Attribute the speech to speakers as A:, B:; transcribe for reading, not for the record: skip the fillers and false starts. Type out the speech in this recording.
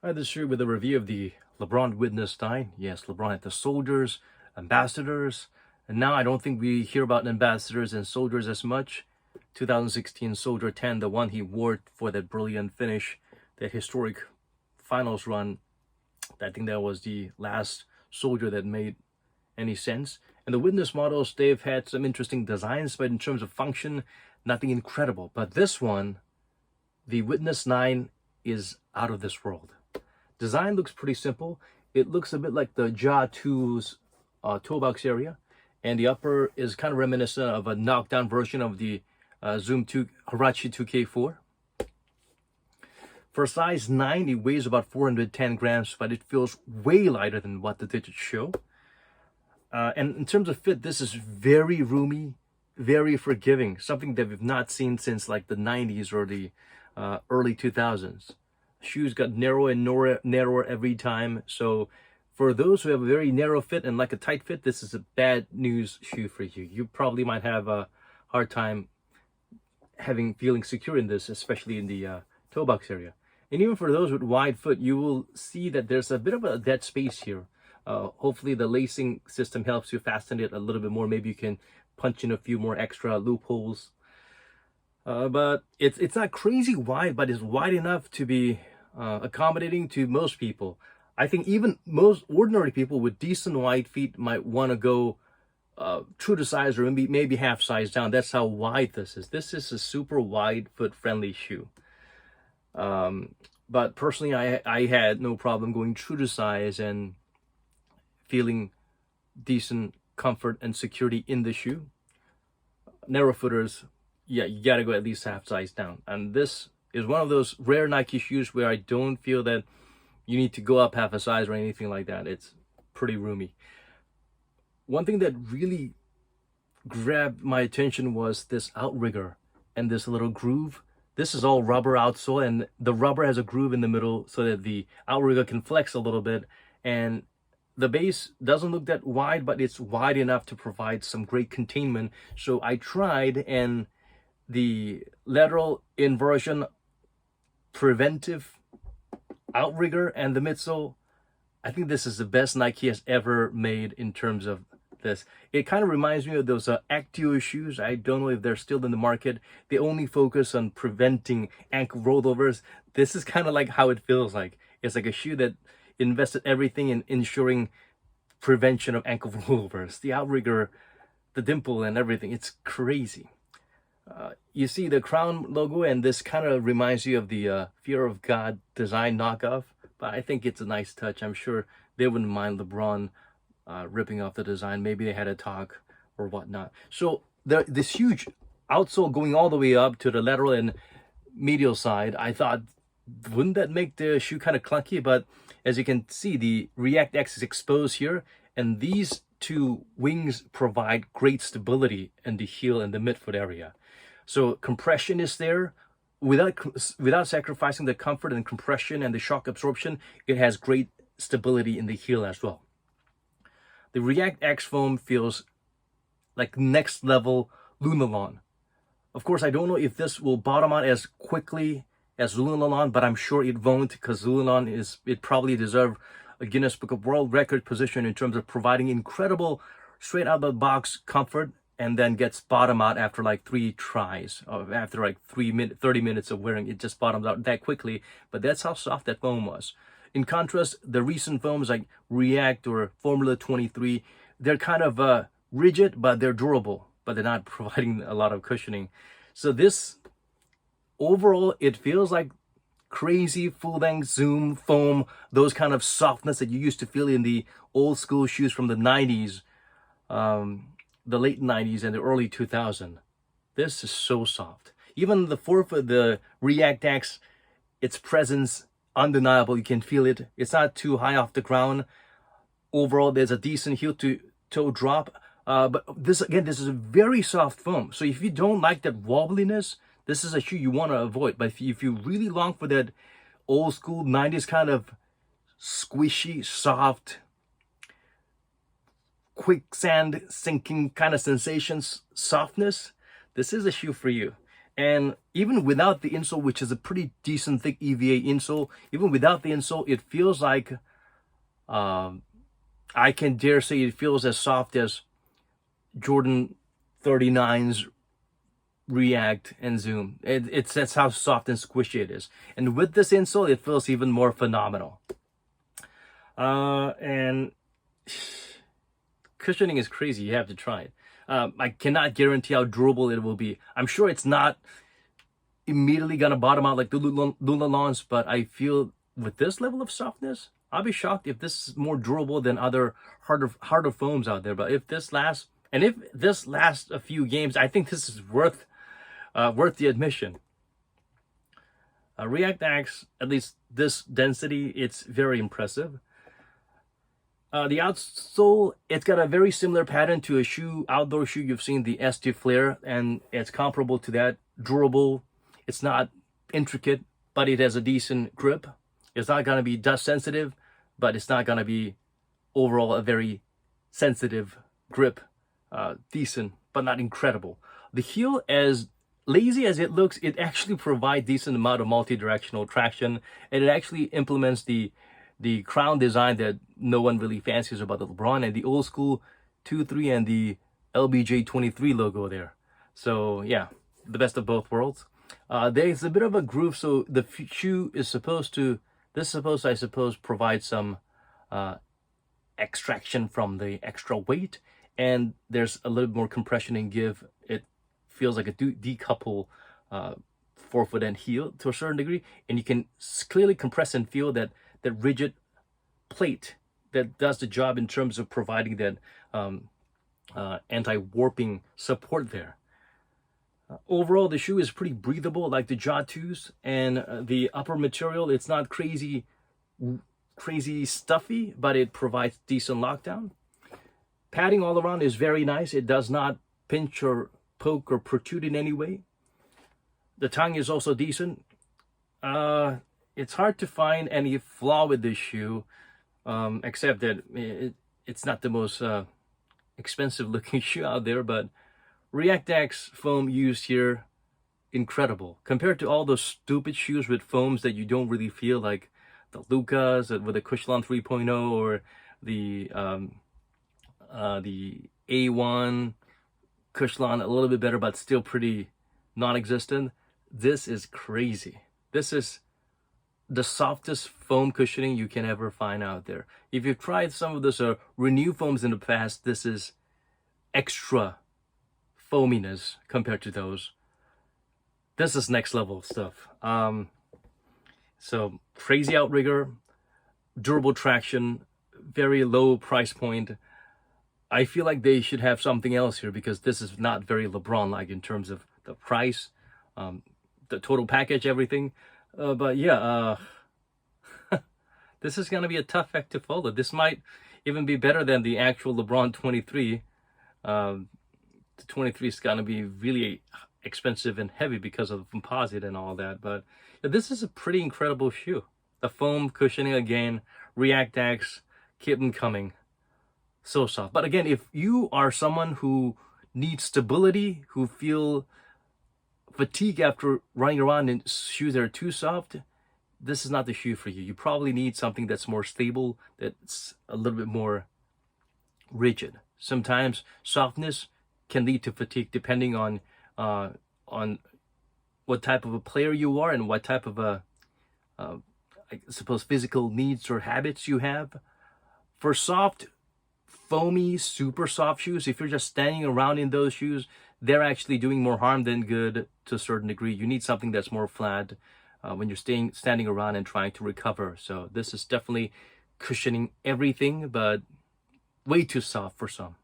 A: Hi, this is Shu with a review of the LeBron Witness 9. Yes, LeBron had the soldiers, ambassadors, and now I don't think we hear about ambassadors and soldiers as much. 2016 Soldier 10, the one he wore for that brilliant finish, that historic finals run. I think that was the last soldier that made any sense. And the Witness models, they've had some interesting designs, but in terms of function, nothing incredible. But this one, the Witness 9, is out of this world. Design looks pretty simple. It looks a bit like the Ja 2's toolbox area, and the upper is kind of reminiscent of a knockdown version of the Zoom 2 Hirachi 2K4. For size 9, it weighs about 410 grams, but it feels way lighter than what the digits show. And in terms of fit, this is very roomy, very forgiving, something that we've not seen since like the 90s or the early 2000s. Shoes got narrower and narrower every time. So for those who have a very narrow fit and like a tight fit, this is a bad news shoe for you. You probably might have a hard time feeling secure in this, especially in the toe box area. And even for those with wide foot, you will see that there's a bit of a dead space here. Hopefully the lacing system helps you fasten it a little bit more. Maybe you can punch in a few more extra loopholes. But it's not crazy wide, but it's wide enough to be accommodating to most people. I think even most ordinary people with decent wide feet might want to go true to size or maybe half size down. That's how wide this is. This is a super wide foot friendly shoe. But personally, I had no problem going true to size and feeling decent comfort and security in the shoe. Narrow footers, yeah, you gotta go at least half size down. And this is one of those rare Nike shoes where I don't feel that you need to go up half a size or anything like that. It's pretty roomy. One thing that really grabbed my attention was this outrigger and this little groove. This is all rubber outsole, and the rubber has a groove in the middle so that the outrigger can flex a little bit. And the base doesn't look that wide, but it's wide enough to provide some great containment. So I tried, and the lateral inversion preventive outrigger and the midsole, I think this is the best Nike has ever made in terms of this. It kind of reminds me of those Actio shoes. I don't know if they're still in the market. They only focus on preventing ankle rollovers. This is kind of like how it feels like. It's like a shoe that invested everything in ensuring prevention of ankle rollovers. The outrigger, the dimple and everything, it's crazy. You see the crown logo, and this kind of reminds you of the Fear of God design knockoff, but I think it's a nice touch. I'm sure they wouldn't mind LeBron ripping off the design. Maybe they had a talk or whatnot. So this huge outsole going all the way up to the lateral and medial side, I thought, wouldn't that make the shoe kind of clunky? But as you can see, the ReactX is exposed here, and these two wings provide great stability in the heel and the midfoot area. So compression is there without sacrificing the comfort and compression and the shock absorption. It has great stability in the heel as well. The ReactX foam feels like next level Lunarlon. Of course, I don't know if this will bottom out as quickly as Lunarlon, but I'm sure it won't, because Lunarlon it probably deserves a Guinness Book of World Record position in terms of providing incredible straight out of the box comfort, and then gets bottom out after like 3 tries, or after like 30 minutes of wearing. It just bottoms out that quickly. But that's how soft that foam was. In contrast, the recent foams like React or Formula 23, they're kind of rigid, but they're durable, but they're not providing a lot of cushioning. So this, overall, it feels like crazy full-length Zoom foam, those kind of softness that you used to feel in the old school shoes from the 90s, the late 90s and the early 2000s. This is so soft. Even the forefoot, the ReactX, its presence undeniable. You can feel it. It's not too high off the ground. Overall, there's a decent heel to toe drop. But this is a very soft foam. So if you don't like that wobbliness, this is a shoe you want to avoid. But if you really long for that old school 90s kind of squishy, soft, quicksand sinking kind of sensations, softness, this is a shoe for you. And even without the insole, which is a pretty decent thick EVA insole, even without the insole, it feels like, I can dare say it feels as soft as Jordan 39's React and Zoom. That's how soft and squishy it is. And with this insole, it feels even more phenomenal. And cushioning is crazy. You have to try it. I cannot guarantee how durable it will be. I'm sure it's not immediately gonna bottom out like the Lulalons, but I feel with this level of softness, I'll be shocked if this is more durable than other harder foams out there. But if this lasts, and if this lasts a few games, I think this is worth the admission. ReactX, at least this density, it's very impressive. The outsole, it's got a very similar pattern to a outdoor shoe you've seen, the ST Flare, and it's comparable to that. Durable. It's not intricate, but it has a decent grip. It's not going to be dust sensitive, but it's not going to be overall a very sensitive grip. Decent, but not incredible. The heel, as lazy as it looks, it actually provides decent amount of multi-directional traction, and it actually implements the crown design that no one really fancies about the LeBron, and the old school 2-3 and the LBJ23 logo there. So yeah, the best of both worlds. There's a bit of a groove, so the shoe is supposed to, I suppose, provide some extraction from the extra weight, and there's a little more compression and give. It feels like a decouple forefoot and heel to a certain degree, and you can clearly compress and feel that rigid plate that does the job in terms of providing that anti-warping support there. Overall, the shoe is pretty breathable, like the Ja 2s, and the upper material, it's not crazy stuffy, but it provides decent lockdown. Padding all around is very nice. It does not pinch or poke or protrude in any way. The tongue is also decent. It's hard to find any flaw with this shoe, except that it's not the most expensive looking shoe out there, but ReactX foam used here, incredible. Compared to all those stupid shoes with foams that you don't really feel, like the Lucas with the Cushlon 3.0 or the A1 Cushlon, a little bit better, but still pretty non-existent. This is crazy. This is the softest foam cushioning you can ever find out there. If you've tried some of those Renew foams in the past, this is extra foaminess compared to those. This is next level stuff. So crazy outrigger, durable traction, very low price point. I feel like they should have something else here, because this is not very LeBron-like in terms of the price, the total package, everything. But yeah, this is going to be a tough act to follow. This might even be better than the actual LeBron 23. The 23 is going to be really expensive and heavy because of the composite and all that. But this is a pretty incredible shoe. The foam cushioning again, ReactX, keep them coming. So soft. But again, if you are someone who needs stability, who feel fatigue after running around in shoes that are too soft, this is not the shoe for you. You probably need something that's more stable, that's a little bit more rigid. Sometimes softness can lead to fatigue depending on what type of a player you are and what type of I suppose physical needs or habits you have. For soft, foamy, super soft shoes, if you're just standing around in those shoes, they're actually doing more harm than good to a certain degree. You need something that's more flat when you're standing around and trying to recover. So this is definitely cushioning everything, but way too soft for some.